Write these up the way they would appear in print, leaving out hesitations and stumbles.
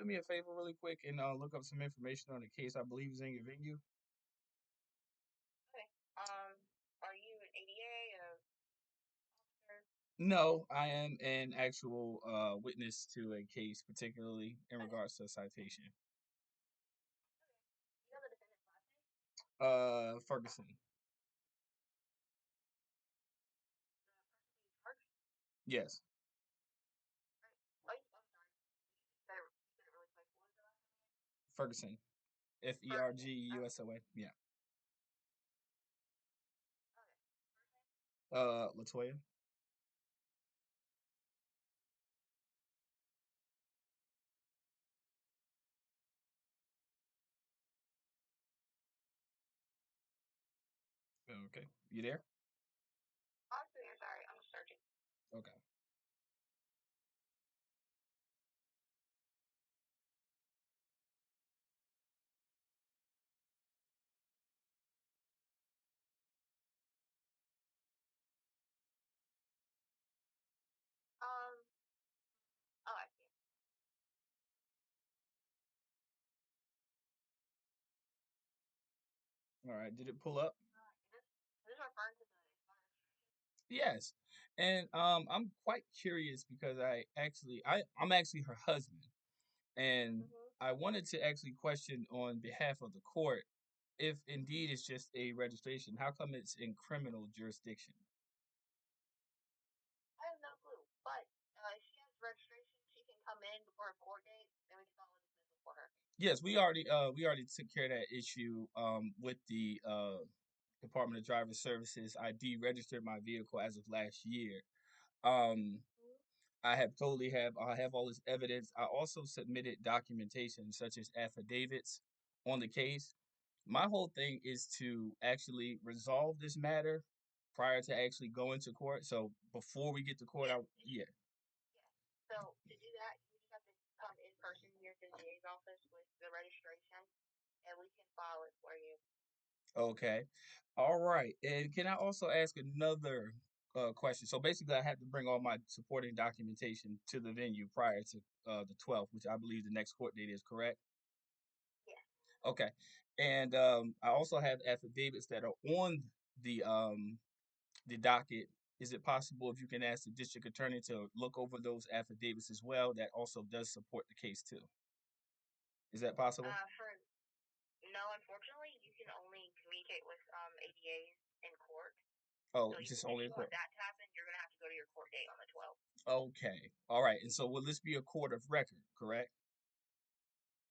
do me a favor really quick and look up some information on the case I believe is in your venue? Okay. Are you an ADA officer? No, I am an actual witness to a case, particularly in Okay. regards to a citation. You know the defendant's last name? Ferguson. The person being charged? Yes, Right. Oh, I'm sorry. You said it really quick. What was the last name again? Ferguson. Ferguson. Okay. Ferguson. Yeah. Okay. First name? Latoya. Okay. You there? I'm still sorry. I'm searching. Okay. Um. Oh, I see. All right. Did it pull up? Is this referring to the expired registration? Yes. And I'm quite curious because I'm actually her husband, and Mm-hmm. I wanted to actually question on behalf of the court if indeed it's just a registration. How come it's in criminal jurisdiction? I have no clue. But if she has registration, she can come in before a court date, and we can file a dismissal for her. Yes, we already took care of that issue with the Department of Driver Services. I deregistered my vehicle as of last year. Um, Mm-hmm. I have all this evidence. I also submitted documentation such as affidavits on the case. My whole thing is to actually resolve this matter prior to actually going to court. So before we get to court, Yes. yeah. Yes. So to do that, you just have to come in person here to the DA's office with the registration, and we can file it for you. Okay. All right. And can I also ask another question? So basically, I had to bring all my supporting documentation to the venue prior to the 12th, which I believe the next court date is, correct? Yes. Okay. And I also have affidavits that are on the docket. Is it possible if you can ask the district attorney to look over those affidavits as well? That also does support the case too. Is that possible? For no, unfortunately, you can only communicate with ADAs in court. Oh, So just if only in you want court. that to happen, you're gonna have to go to your court date on the 12th. Okay. All right. And so will this be a court of record, correct?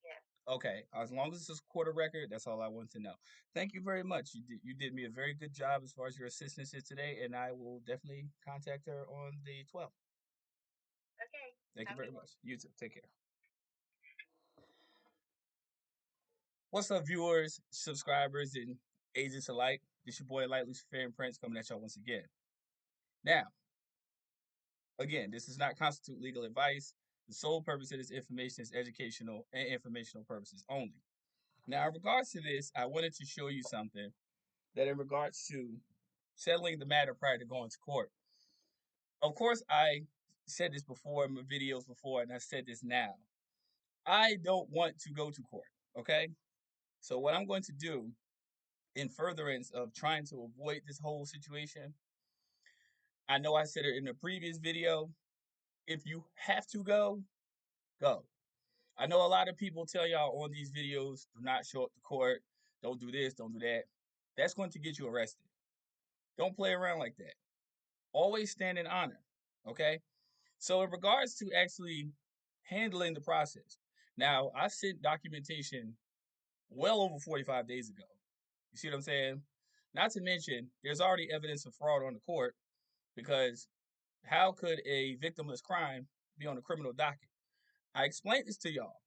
Yes. Okay. As long as it's a court of record, that's all I want to know. Thank you very much. You did me a very good job as far as your assistance here today, and I will definitely contact her on the 12th. Okay. Thank you Have a very good one. much. You too. Take care. What's up, viewers, subscribers, and agents alike? This your boy, Light Luciferian Prince, coming at y'all once again. Now, again, this does not constitute legal advice. The sole purpose of this information is educational and informational purposes only. Now, in regards to this, I wanted to show you something that, in regards to settling the matter prior to going to court. Of course, I said this before in my videos before, and I said this now. I don't want to go to court, okay? So, what I'm going to do in furtherance of trying to avoid this whole situation, I know I said it in the previous video. If you have to go, go. I know a lot of people tell y'all on these videos, do not show up to court, don't do this, don't do that. That's going to get you arrested. Don't play around like that. Always stand in honor. Okay? So, in regards to actually handling the process, now I sent documentation well over 45 days ago. You see what I'm saying? Not to mention, there's already evidence of fraud on the court because how could a victimless crime be on a criminal docket? I explained this to y'all.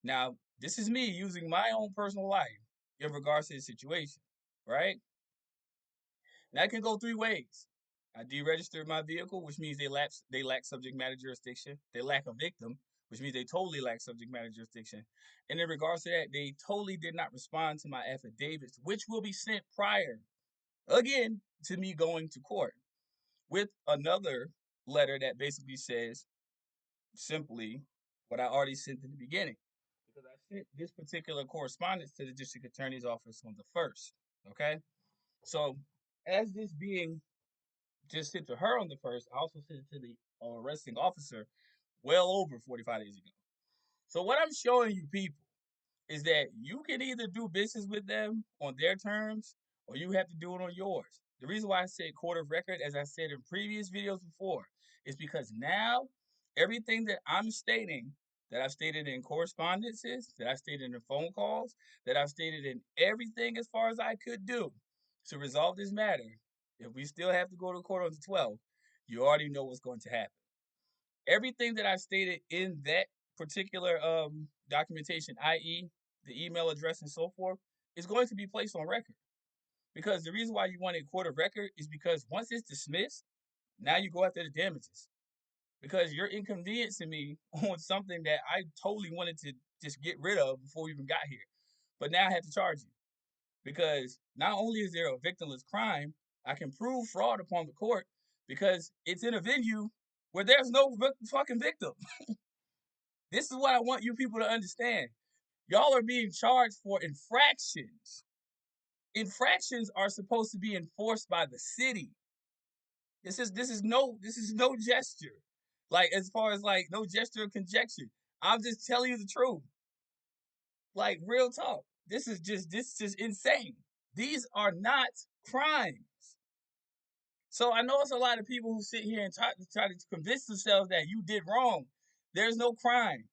Now, this is me using my own personal life in regards to the situation, right? That can go three ways. I deregistered my vehicle, which means they lack subject matter jurisdiction. They lack a victim, which means they totally lack subject matter jurisdiction. And in regards to that, they totally did not respond to my affidavits, which will be sent prior, again, to me going to court with another letter that basically says simply what I already sent in the beginning. Because I sent this particular correspondence to the district attorney's office on the 1st. Okay? So, as this being just sent to her on the 1st, I also sent it to the arresting officer well over 45 days ago. So, what I'm showing you people is that you can either do business with them on their terms or you have to do it on yours. The reason why I said court of record, as I said in previous videos before, is because now everything that I'm stating, that I've stated in correspondences, that I've stated in phone calls, that I've stated in everything as far as I could do to resolve this matter, if we still have to go to court on the 12th, you already know what's going to happen. Everything that I stated in that particular documentation, i.e., the email address and so forth, is going to be placed on record. Because the reason why you want a court of record is because once it's dismissed, now you go after the damages. Because you're inconveniencing me on something that I totally wanted to just get rid of before we even got here. But now I have to charge you. Because not only is there a victimless crime, I can prove fraud upon the court because it's in a venue where there's no fucking victim. This is what I want you people to understand. Y'all are being charged for infractions. Infractions are supposed to be enforced by the city. This is no gesture. Like as far as like no gesture of conjecture. I'm just telling you the truth. Like real talk. This is just insane. These are not crimes. So I know it's a lot of people who sit here and try to convince themselves that you did wrong. There's no crime.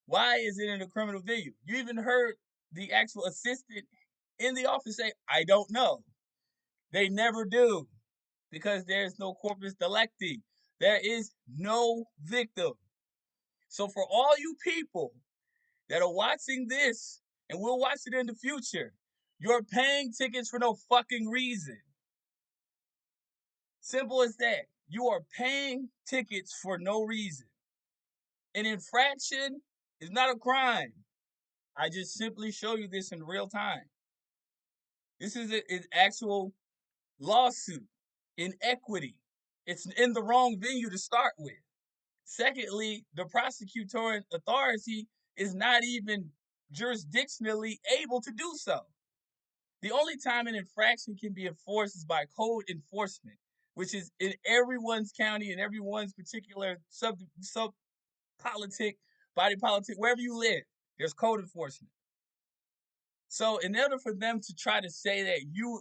Why is it in a criminal venue? You even heard the actual assistant in the office say, I don't know. They never do because there's no corpus delicti. There is no victim. So for all you people that are watching this and will watch it in the future, you're paying tickets for no fucking reason. Simple as that. You are paying tickets for no reason. An infraction is not a crime. I just simply show you this in real time. This is an actual lawsuit in equity. It's in the wrong venue to start with. Secondly, the prosecutorial authority is not even jurisdictionally able to do so. The only time an infraction can be enforced is by code enforcement, which is in everyone's county, in everyone's particular sub politic, body politic, wherever you live, there's code enforcement. So in order for them to try to say that you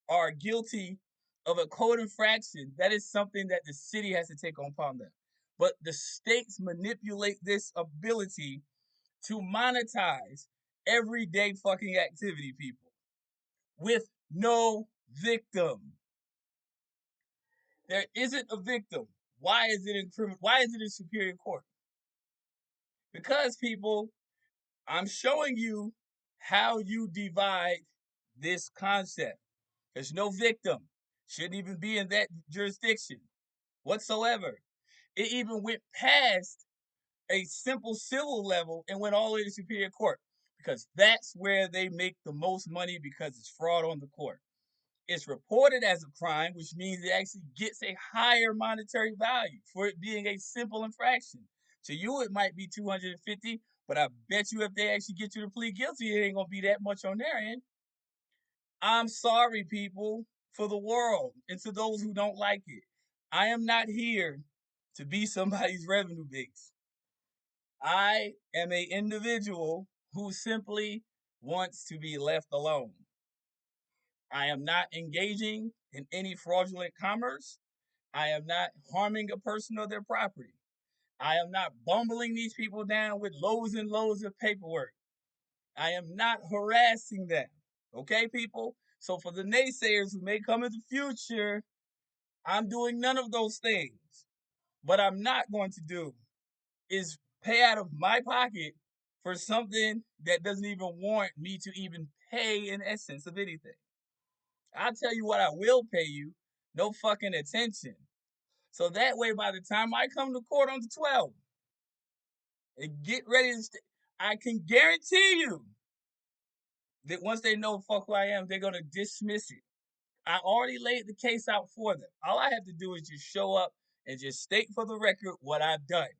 are guilty of a code infraction, that is something that the city has to take upon them. But the states manipulate this ability to monetize everyday fucking activity, people, with no victim. There isn't a victim. Why is it in Superior Court? Because people, I'm showing you how you divide this concept. There's no victim. Shouldn't even be in that jurisdiction whatsoever. It even went past a simple civil level and went all the way to Superior Court because that's where they make the most money because it's fraud on the court. It's reported as a crime, which means it actually gets a higher monetary value for it being a simple infraction. To you, it might be 250, but I bet you if they actually get you to plead guilty, it ain't gonna be that much on their end. I'm sorry, people, for the world and to those who don't like it. I am not here to be somebody's revenue base. I am an individual who simply wants to be left alone. I am not engaging in any fraudulent commerce. I am not harming a person or their property. I am not bumbling these people down with loads and loads of paperwork. I am not harassing them. Okay, people? So for the naysayers who may come in the future, I'm doing none of those things. What I'm not going to do is pay out of my pocket for something that doesn't even warrant me to even pay in essence of anything. I'll tell you what I will pay you. No fucking attention. So that way, by the time I come to court on the 12th and get ready to I can guarantee you that once they know fuck who I am, they're gonna dismiss it. I already laid the case out for them. All I have to do is just show up and just state for the record what I've done.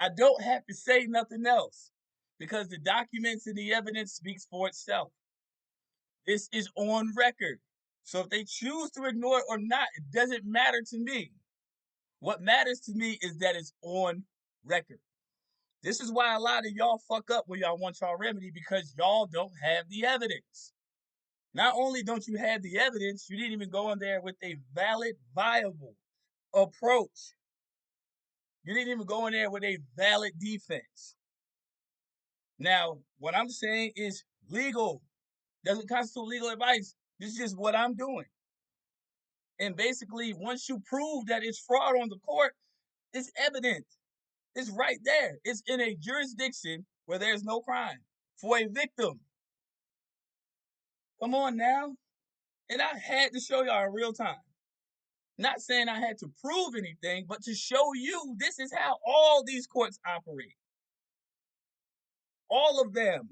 I don't have to say nothing else because the documents and the evidence speaks for itself. This is on record. So if they choose to ignore it or not, it doesn't matter to me. What matters to me is that it's on record. This is why a lot of y'all fuck up when y'all want y'all remedy because y'all don't have the evidence. Not only don't you have the evidence, you didn't even go in there with a valid, viable approach. You didn't even go in there with a valid defense. Now, what I'm saying is legal. Doesn't constitute legal advice. This is just what I'm doing. And basically, once you prove that it's fraud on the court, it's evident. It's right there. It's in a jurisdiction where there's no crime for a victim. Come on now. And I had to show y'all in real time. Not saying I had to prove anything, but to show you this is how all these courts operate. All of them.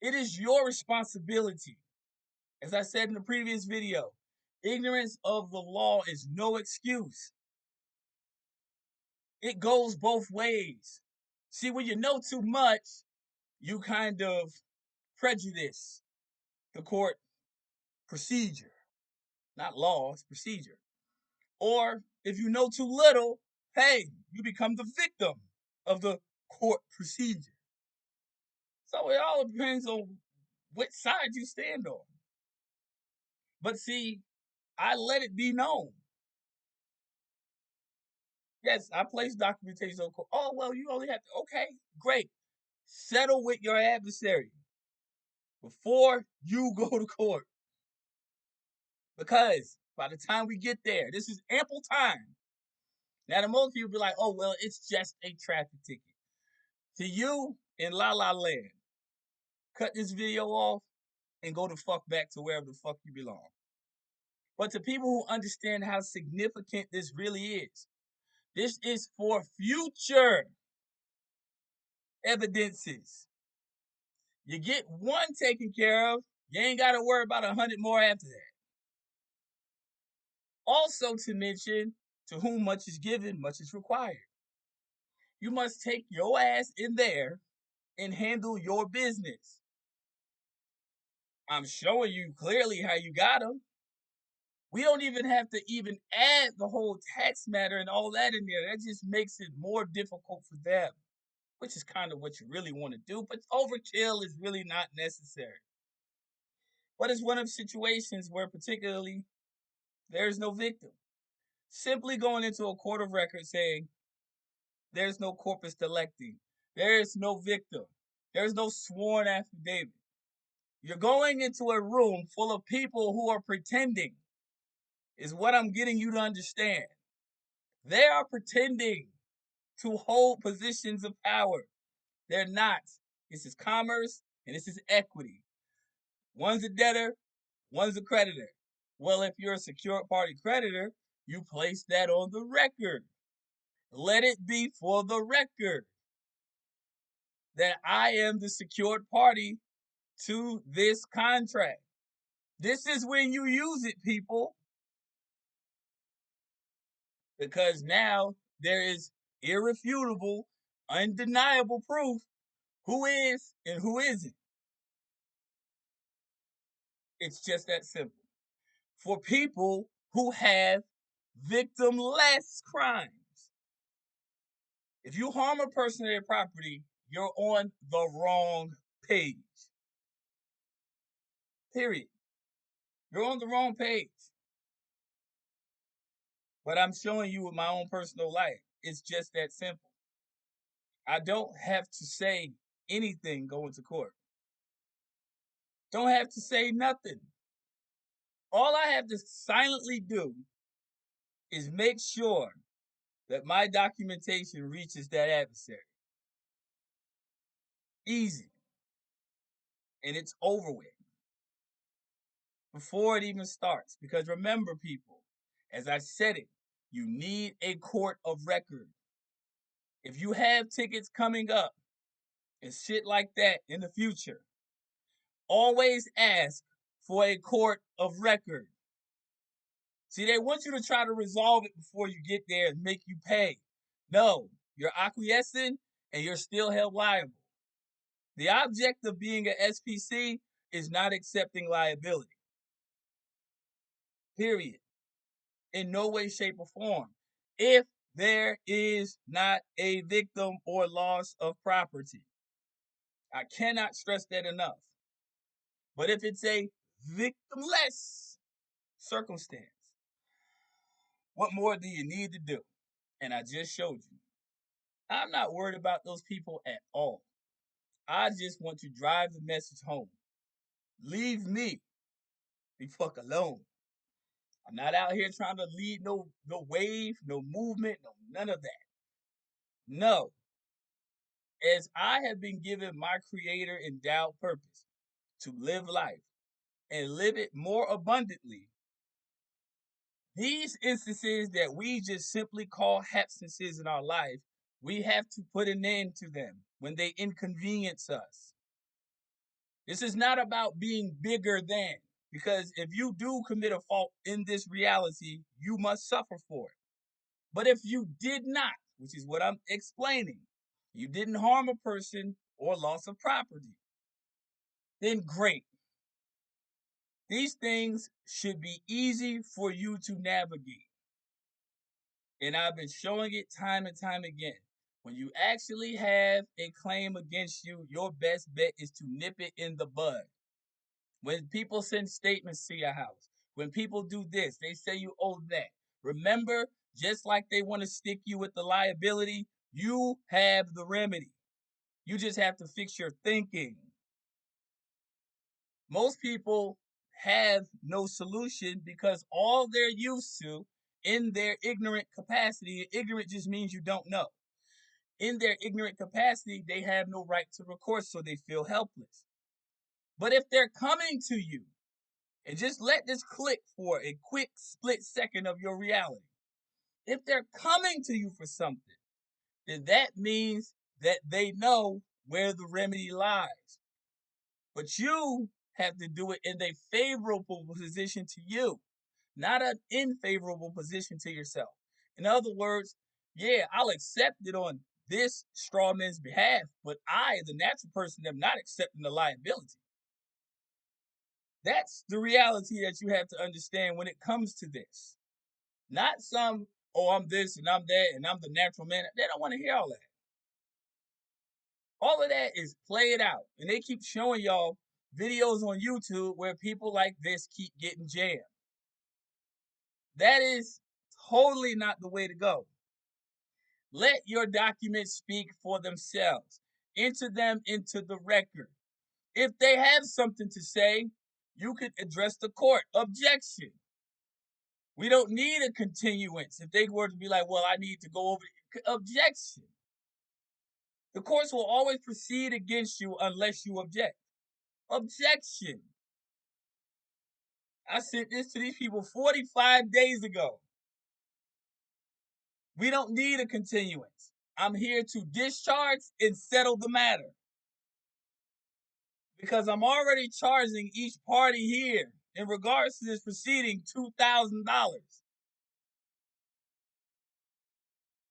It is your responsibility. As I said in the previous video, ignorance of the law is no excuse. It goes both ways. See, when you know too much, you kind of prejudice the court procedure. Not law, it's procedure. Or if you know too little, hey, you become the victim of the court procedure. So it all depends on which side you stand on. But see, I let it be known. Yes, I place documentation on court. Oh, well, you only have to, okay, great. Settle with your adversary before you go to court. Because by the time we get there, this is ample time. Now, the most people be like, oh, well, it's just a traffic ticket. To you, in La La Land, cut this video off and go the fuck back to wherever the fuck you belong. But to people who understand how significant this really this is for future evidences. You get one taken care of, you ain't got to worry about 100 more after that. Also to mention, to whom much is given, much is required. You must take your ass in there and handle your business. I'm showing you clearly how you got them. We don't even have to even add the whole tax matter and all that in there. That just makes it more difficult for them, which is kind of what you really want to do. But overkill is really not necessary. But it's one of the situations where particularly there's no victim. Simply going into a court of record saying there's no corpus delicti, there's no victim, there's no sworn affidavit. You're going into a room full of people who are pretending, is what I'm getting you to understand. They are pretending to hold positions of power. They're not. This is commerce and this is equity. One's a debtor, one's a creditor. Well, if you're a secured party creditor, you place that on the record. Let it be for the record that I am the secured party to this contract. This is when you use it, people. Because now there is irrefutable, undeniable proof who is and who isn't. It's just that simple. For people who have victimless crimes. If you harm a person or their property, you're on the wrong page. Period. You're on the wrong page. But I'm showing you with my own personal life. It's just that simple. I don't have to say anything going to court. Don't have to say nothing. All I have to silently do is make sure that my documentation reaches that adversary. Easy. And it's over with. Before it even starts. Because remember, people, as I said it, you need a court of record. If you have tickets coming up and shit like that in the future, always ask for a court of record. See, they want you to try to resolve it before you get there and make you pay. No, you're acquiescing and you're still held liable. The object of being an SPC is not accepting liability. Period. In no way, shape, or form. If there is not a victim or loss of property. I cannot stress that enough. But if it's a victimless circumstance, what more do you need to do? And I just showed you. I'm not worried about those people at all. I just want to drive the message home. Leave me the fuck alone. I'm not out here trying to lead no wave, no movement, no none of that. No. As I have been given my creator endowed purpose to live life and live it more abundantly, these instances that we just simply call absences in our life, we have to put an end to them when they inconvenience us. This is not about being bigger than, because if you do commit a fault in this reality, you must suffer for it. But if you did not, which is what I'm explaining, you didn't harm a person or loss of property, then great. These things should be easy for you to navigate. And I've been showing it time and time again. When you actually have a claim against you, your best bet is to nip it in the bud. When people send statements to your house, when people do this, they say you owe that. Remember, just like they want to stick you with the liability, you have the remedy. You just have to fix your thinking. Most people have no solution because all they're used to in their ignorant capacity, ignorant just means you don't know. In their ignorant capacity, they have no right to recourse, so they feel helpless. But if they're coming to you, and just let this click for a quick split second of your reality. If they're coming to you for something, then that means that they know where the remedy lies. But you have to do it in a favorable position to you, not an unfavorable position to yourself. In other words, yeah, I'll accept it on this straw man's behalf, but I, the natural person, am not accepting the liability. That's the reality that you have to understand when it comes to this. Not some, oh, I'm this and I'm that and I'm the natural man. They don't want to hear all that. All of that is played out. And they keep showing y'all videos on YouTube where people like this keep getting jammed. That is totally not the way to go. Let your documents speak for themselves. Enter them into the record. If they have something to say, you could address the court. Objection. We don't need a continuance. If they were to be like, well, I need to go over it. Objection. The courts will always proceed against you unless you object. Objection. I sent this to these people 45 days ago. We don't need a continuance. I'm here to discharge and settle the matter. Because I'm already charging each party here in regards to this proceeding $2,000.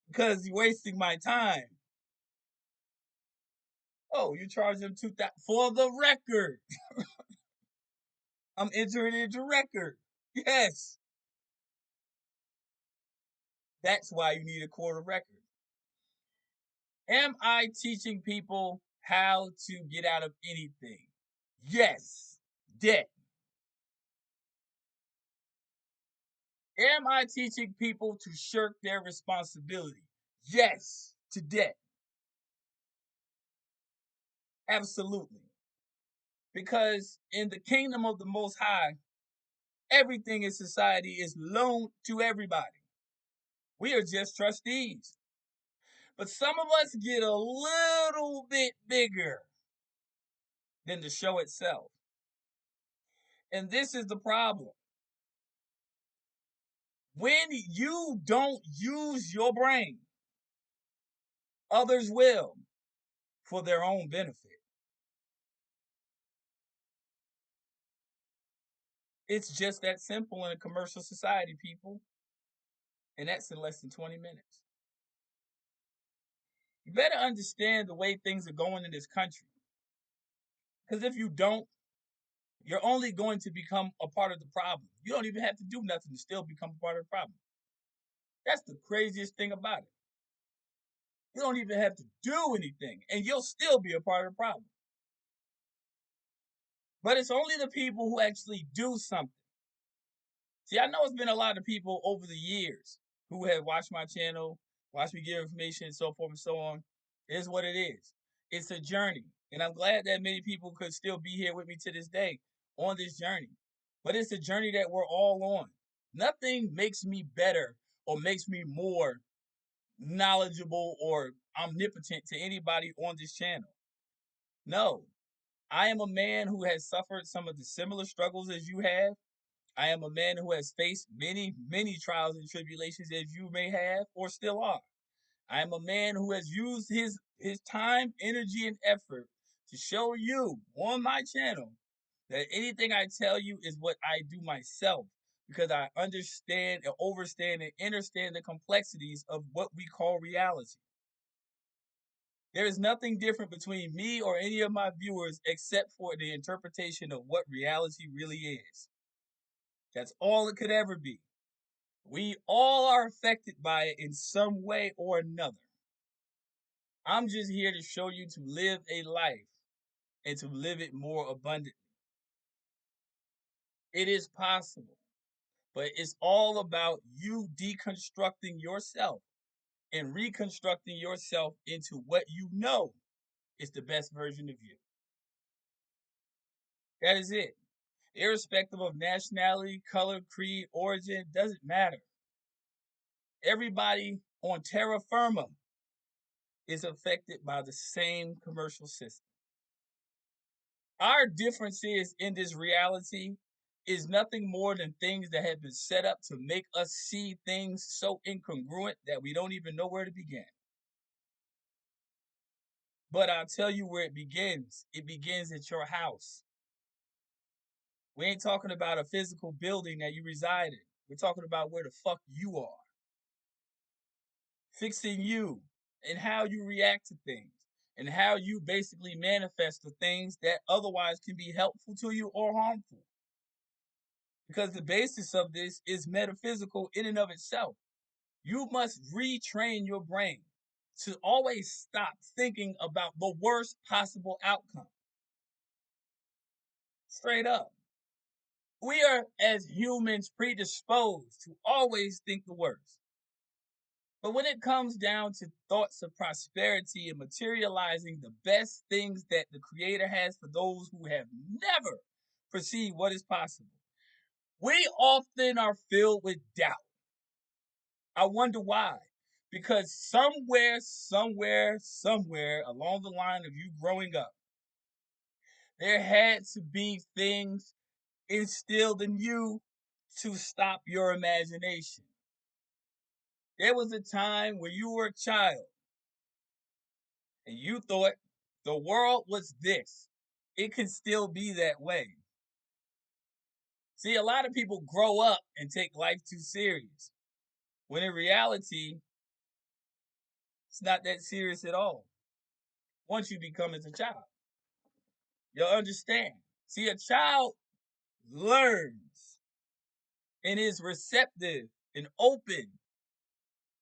Because you're wasting my time. Oh, you're charging them $2,000 for the record. I'm entering it into record. Yes. That's why you need a court of record. Am I teaching people how to get out of anything? Yes. Debt. Am I teaching people to shirk their responsibility? Yes. To debt. Absolutely. Because in the kingdom of the Most High, everything in society is loaned to everybody. We are just trustees. But some of us get a little bit bigger than the show itself. And this is the problem. When you don't use your brain, others will for their own benefit. It's just that simple in a commercial society, people. And that's in less than 20 minutes. You better understand the way things are going in this country. Because if you don't, you're only going to become a part of the problem. You don't even have to do nothing to still become a part of the problem. That's the craziest thing about it. You don't even have to do anything, and you'll still be a part of the problem. But it's only the people who actually do something. See, I know it's been a lot of people over the years who have watched my channel, watched me give information, and so forth and so on. It is what it is. It's a journey. And I'm glad that many people could still be here with me to this day on this journey. But it's a journey that we're all on. Nothing makes me better or makes me more knowledgeable or omnipotent to anybody on this channel. No, I am a man who has suffered some of the similar struggles as you have. I am a man who has faced many, many trials and tribulations as you may have or still are. I am a man who has used his time, energy, and effort to show you on my channel that anything I tell you is what I do myself because I understand and overstand and understand the complexities of what we call reality. There is nothing different between me or any of my viewers except for the interpretation of what reality really is. That's all it could ever be. We all are affected by it in some way or another. I'm just here to show you to live a life and to live it more abundantly. It is possible, but it's all about you deconstructing yourself and reconstructing yourself into what you know is the best version of you. That is it. Irrespective of nationality, color, creed, origin, doesn't matter. Everybody on terra firma is affected by the same commercial system. Our differences in this reality is nothing more than things that have been set up to make us see things so incongruent that we don't even know where to begin. But I'll tell you where it begins. It begins at your house. We ain't talking about a physical building that you reside in. We're talking about where the fuck you are. Fixing you and how you react to things and how you basically manifest the things that otherwise can be helpful to you or harmful. Because the basis of this is metaphysical in and of itself. You must retrain your brain to always stop thinking about the worst possible outcome. Straight up. We are, as humans, predisposed to always think the worst. But when it comes down to thoughts of prosperity and materializing the best things that the Creator has for those who have never perceived what is possible, we often are filled with doubt. I wonder why. Because somewhere along the line of you growing up, there had to be things instilled in you to stop your imagination. There was a time when you were a child and you thought the world was this. It can still be that way. See, a lot of people grow up and take life too serious, when in reality, it's not that serious at all. Once you become as a child, you'll understand. See, a child learns and is receptive and open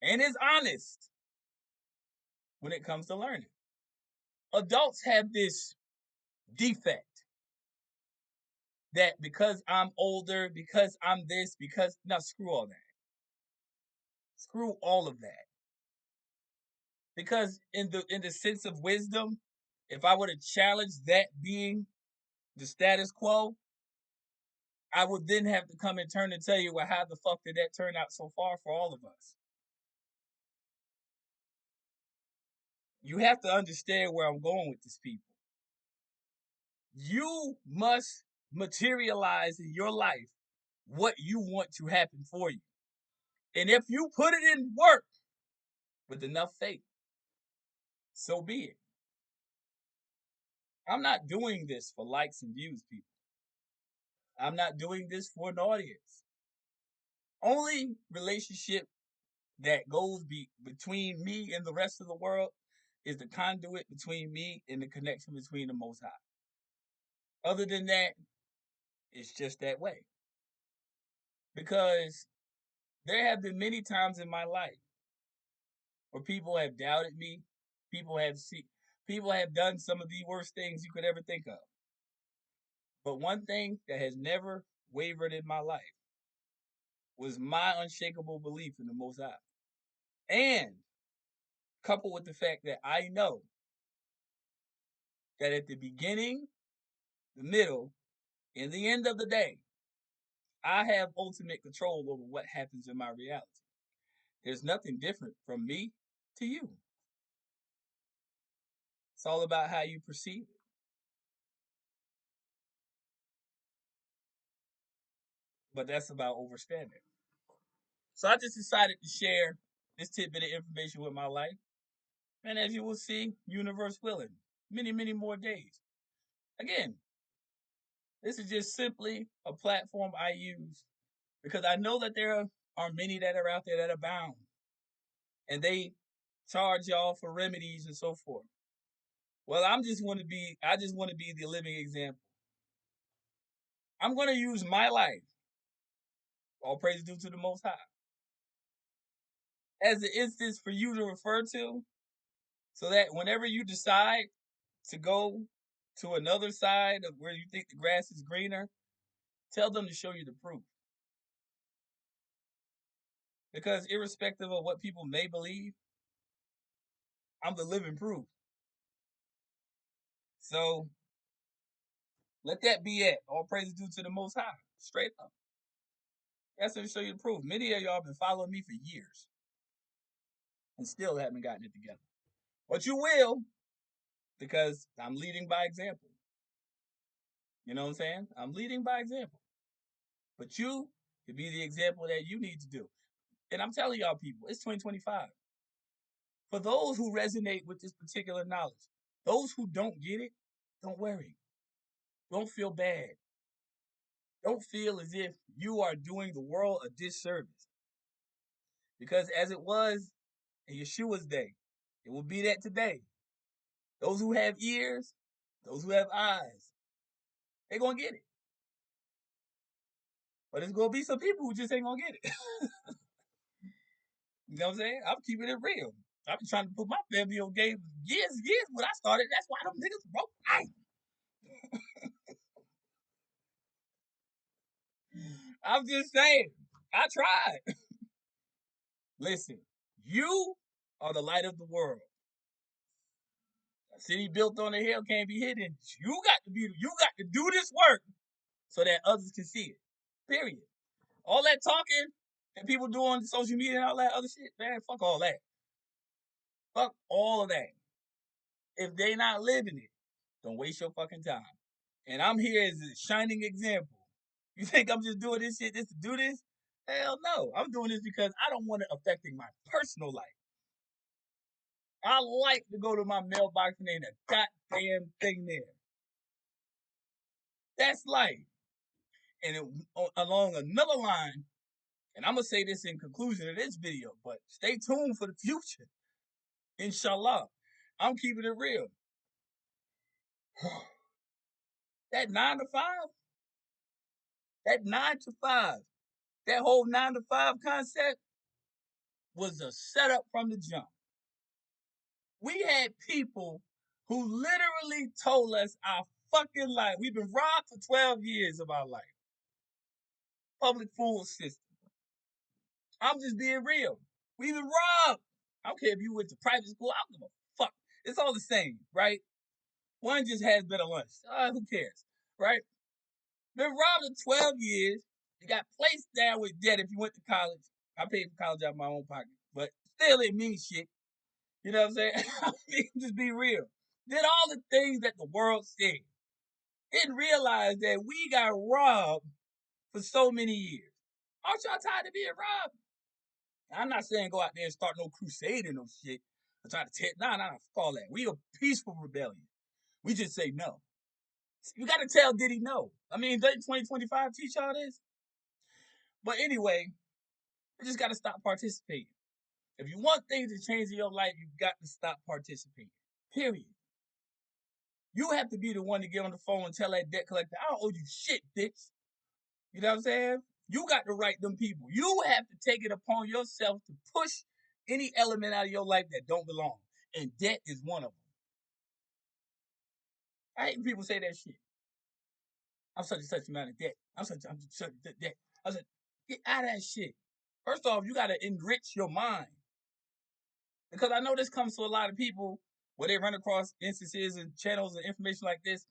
and is honest when it comes to learning. Adults have this defect that because I'm older, because I'm this, because now screw all that. Screw all of that. Because in the sense of wisdom, if I were to challenge that being the status quo, I would then have to come and turn and tell you, well, how the fuck did that turn out so far for all of us? You have to understand where I'm going with this, people. You must materialize in your life what you want to happen for you. And if you put it in work with enough faith, so be it. I'm not doing this for likes and views, people. I'm not doing this for an audience. Only relationship that goes between me and the rest of the world is the conduit between me and the connection between the Most High. Other than that, it's just that way. Because there have been many times in my life where people have doubted me, people have people have done some of the worst things you could ever think of. But one thing that has never wavered in my life was my unshakable belief in the Most High. And coupled with the fact that I know that at the beginning, the middle, and the end of the day, I have ultimate control over what happens in my reality. There's nothing different from me to you. It's all about how you perceive it. But that's about overstanding. So I just decided to share this tidbit of information with my life. And as you will see, universe willing, many, many more days. Again, this is just simply a platform I use because I know that there are many that are out there that are bound and they charge y'all for remedies and so forth. Well, I just want to be the living example. I'm going to use my life, all praise due to the Most High, as an instance for you to refer to, so that whenever you decide to go to another side of where you think the grass is greener, tell them to show you the proof. Because irrespective of what people may believe, I'm the living proof. So let that be it. All praise due to the Most High. Straight up. That's to show you the proof. Many of y'all have been following me for years and still haven't gotten it together. But you will, because I'm leading by example. You know what I'm saying? I'm leading by example. But you can be the example that you need to do. And I'm telling y'all people, it's 2025. For those who resonate with this particular knowledge, those who don't get it, don't worry. Don't feel bad. Don't feel as if you are doing the world a disservice. Because as it was in Yeshua's day, it will be that today. Those who have ears, those who have eyes, they're going to get it. But there's going to be some people who just ain't going to get it. You know what I'm saying? I'm keeping it real. I've been trying to put my family on game years when I started. That's why them niggas broke. I'm just saying. I tried. Listen, you are the light of the world. A city built on a hill can't be hidden. You got to do this work so that others can see it. Period. All that talking that people do on social media and all that other shit, man, fuck all that. Fuck all of that. If they not living it, don't waste your fucking time. And I'm here as a shining example. You think I'm just doing this shit just to do this? Hell no. I'm doing this because I don't want it affecting my personal life. I like to go to my mailbox and ain't a goddamn thing there. That's life. And along another line, and I'm going to say this in conclusion of this video, but stay tuned for the future. Inshallah. I'm keeping it real. That 9 to 5, that 9 to 5, that whole 9 to 5 concept was a setup from the jump. We had people who literally told us our fucking life. We've been robbed for 12 years of our life. Public food system. I'm just being real. We've been robbed. I don't care if you went to private school. I don't give a fuck. It's all the same, right? One just has better lunch. Who cares, right? Been robbed in 12 years. You got placed down with debt if you went to college. I paid for college out of my own pocket, but still it means shit. You know what I'm saying? I mean, just be real. Did all the things that the world said. Didn't realize that we got robbed for so many years. Aren't y'all tired of being robbed? I'm not saying go out there and start no crusade and no shit. Or try to tear. Nah, fuck all that. We a peaceful rebellion. We just say no. You got to tell Diddy no. I mean, doesn't 2025 teach y'all this? But anyway, we just got to stop participating. If you want things to change in your life, you've got to stop participating. Period. You have to be the one to get on the phone and tell that debt collector, I don't owe you shit, bitch. You know what I'm saying? You got to write them people. You have to take it upon yourself to push any element out of your life that don't belong. And debt is one of them. I hate when people say that shit. I'm such and such amount of debt. I'm such debt. I said, get out of that shit. First off, you got to enrich your mind. Because I know this comes to a lot of people where they run across instances and channels and information like this,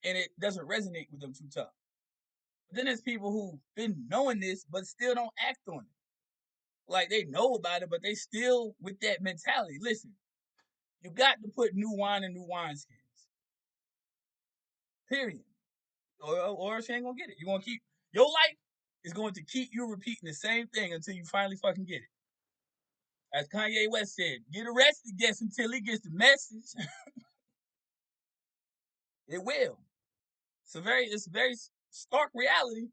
and it doesn't resonate with them too tough. But then there's people who've been knowing this, but still don't act on it. Like they know about it, but they still with that mentality. Listen, you got to put new wine in new wineskins. Period. Or she ain't gonna get it. You gonna keep your life is going to keep you repeating the same thing until you finally fucking get it. As Kanye West said, get arrested, guess until he gets the message. It will. It's a very stark reality.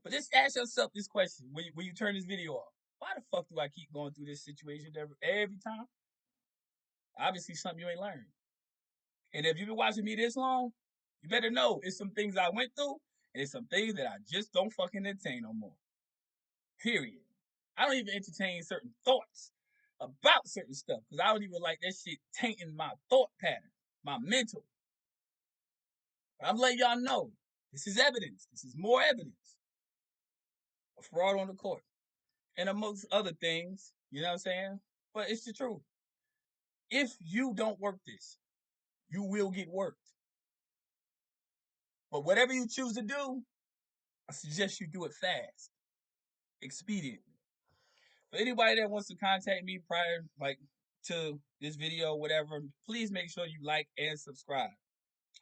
But just ask yourself this question when you turn this video off. Why the fuck do I keep going through this situation every time? Obviously, something you ain't learned. And if you've been watching me this long, you better know it's some things I went through, and it's some things that I just don't fucking entertain no more. Period. I don't even entertain certain thoughts about certain stuff because I don't even like that shit tainting my thought pattern, my mental. But I'm letting y'all know this is evidence. This is more evidence of fraud on the court and amongst other things. You know what I'm saying? But it's the truth. If you don't work this, you will get worked. But whatever you choose to do, I suggest you do it fast, expediently. For anybody that wants to contact me prior, to this video, whatever, please make sure you like and subscribe.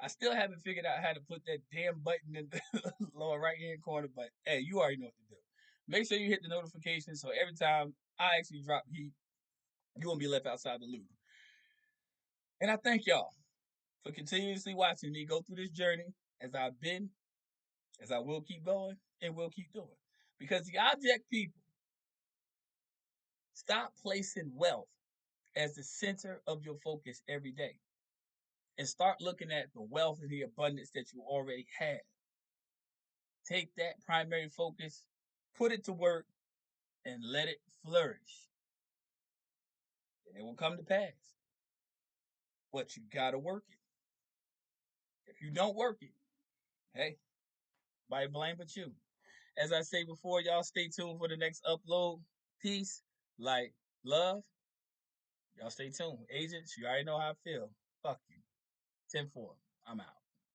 I still haven't figured out how to put that damn button in the lower right hand corner, but hey, you already know what to do. Make sure you hit the notification so every time I actually drop heat, you won't be left outside the loop. And I thank y'all for continuously watching me go through this journey as I've been, as I will keep going, and will keep doing. Because the object people, stop placing wealth as the center of your focus every day. And start looking at the wealth and the abundance that you already have. Take that primary focus, put it to work, and let it flourish. And it will come to pass. But you gotta work it. If you don't work it, hey, nobody blame but you. As I say before, y'all stay tuned for the next upload. Peace, light, love. Y'all stay tuned. Agents, you already know how I feel. Fuck you. 10-4. I'm out.